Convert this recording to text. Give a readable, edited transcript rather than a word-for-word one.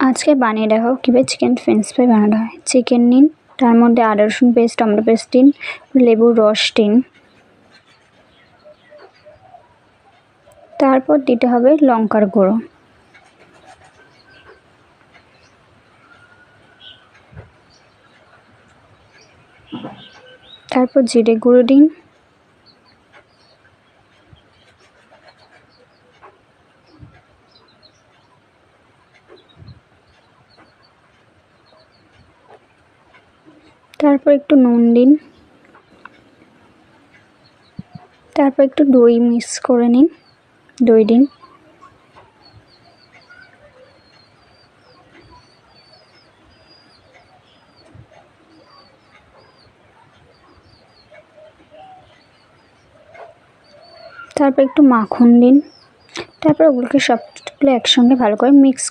আজকে বানিয়ে দেখাবো কীভাবে চিকেন ফ্রেঞ্চ ফ্রাই বানানো হয়। চিকেন নিন, তার মধ্যে আদা রসুন পেস্ট, টমেটো পেস্ট দিন, লেবুর রস দিন, তারপর দিতে হবে লঙ্কার গুঁড়ো, তারপর জিরে গুঁড়ো দিন, তারপর একটু নুন দিন, তারপর একটু দই মিক্স করে নিন, দই দিন, তারপর একটু মাখন দিন, তারপর ওগুলোকে সবগুলো একসঙ্গে ভালো করে মিক্স